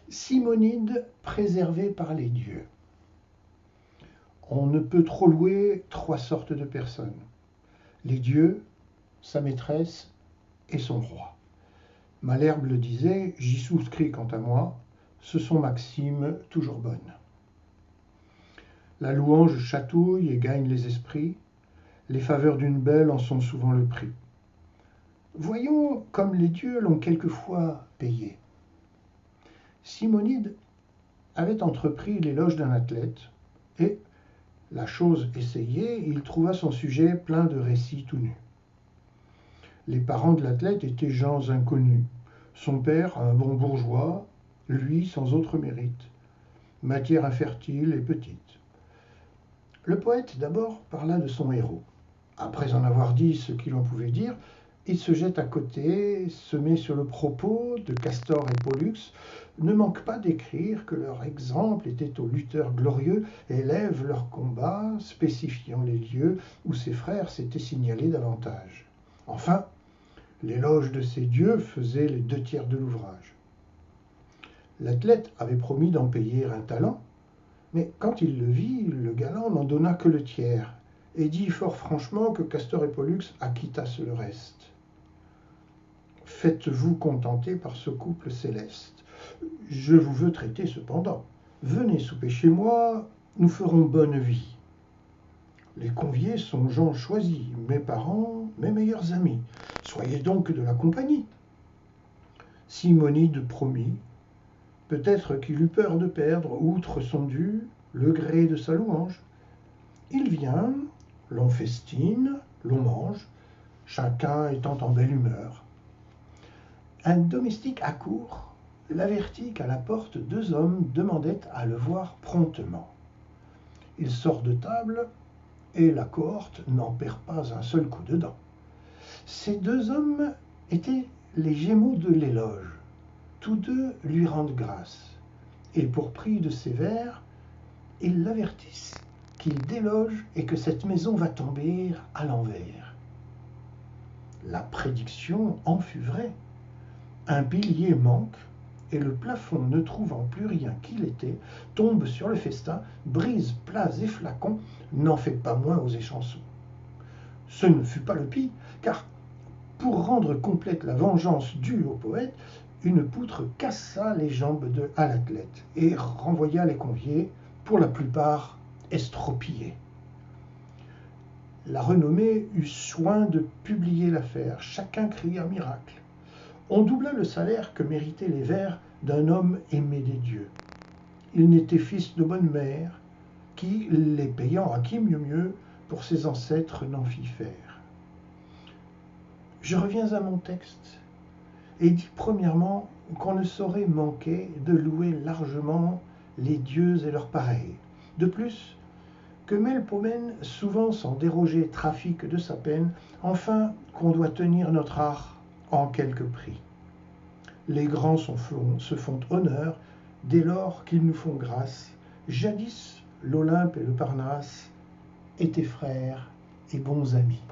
Simonide préservé par les dieux. On ne peut trop louer trois sortes de personnes. Les dieux, sa maîtresse et son roi. Malherbe le disait, j'y souscris quant à moi, ce sont maximes toujours bonnes. La louange chatouille et gagne les esprits, les faveurs d'une belle en sont souvent le prix. Voyons comme les dieux l'ont quelquefois payé. Simonide avait entrepris l'éloge d'un athlète, et, la chose essayée, il trouva son sujet plein de récits tout nus. Les parents de l'athlète étaient gens inconnus. Son père, un bon bourgeois, lui sans autre mérite. Matière infertile et petite. Le poète d'abord parla de son héros. Après en avoir dit ce qu'il en pouvait dire, il se jette à côté, se met sur le propos de Castor et Pollux, ne manque pas d'écrire que leur exemple était aux lutteurs glorieux, élève leur combat, spécifiant les lieux où ses frères s'étaient signalés davantage. Enfin, l'éloge de ces dieux faisait les 2/3 de l'ouvrage. L'athlète avait promis d'en payer un talent, mais quand il le vit, le galant n'en donna que le tiers, et dit fort franchement que Castor et Pollux acquittassent le reste. Faites-vous contenter par ce couple céleste. Je vous veux traiter cependant. Venez souper chez moi, nous ferons bonne vie. Les conviés sont gens choisis, mes parents, mes meilleurs amis. Soyez donc de la compagnie. Simonide promit. Peut-être qu'il eut peur de perdre, outre son dû, le gré de sa louange. Il vient, l'on festine, l'on mange, chacun étant en belle humeur. Un domestique accourt, l'avertit qu'à la porte 2 hommes demandaient à le voir promptement. Il sort de table, et la cohorte n'en perd pas un seul coup de dent. Ces 2 hommes étaient les Gémeaux de l'éloge. Tous 2 lui rendent grâce, et pour prix de ses vers, ils l'avertissent qu'il déloge et que cette maison va tomber à l'envers. La prédiction en fut vraie. Un pilier manque, et le plafond, ne trouvant plus rien qu'il était, tombe sur le festin, brise plats et flacons, n'en fait pas moins aux échansons. Ce ne fut pas le pis, car pour rendre complète la vengeance due au poète, une poutre cassa les jambes à l'athlète et renvoya les conviés, pour la plupart estropiés. La renommée eut soin de publier l'affaire, chacun cria miracle. On doubla le salaire que méritaient les vers d'un homme aimé des dieux. Il n'était fils de bonne mère, qui, les payant à qui mieux pour ses ancêtres n'en fit faire. Je reviens à mon texte, et dis premièrement qu'on ne saurait manquer de louer largement les dieux et leurs pareils. De plus, que Melpomène, souvent sans déroger trafique de sa peine, enfin qu'on doit tenir notre art en quelque prix. Les grands se font honneur dès lors qu'ils nous font grâce. Jadis, l'Olympe et le Parnasse étaient frères et bons amis.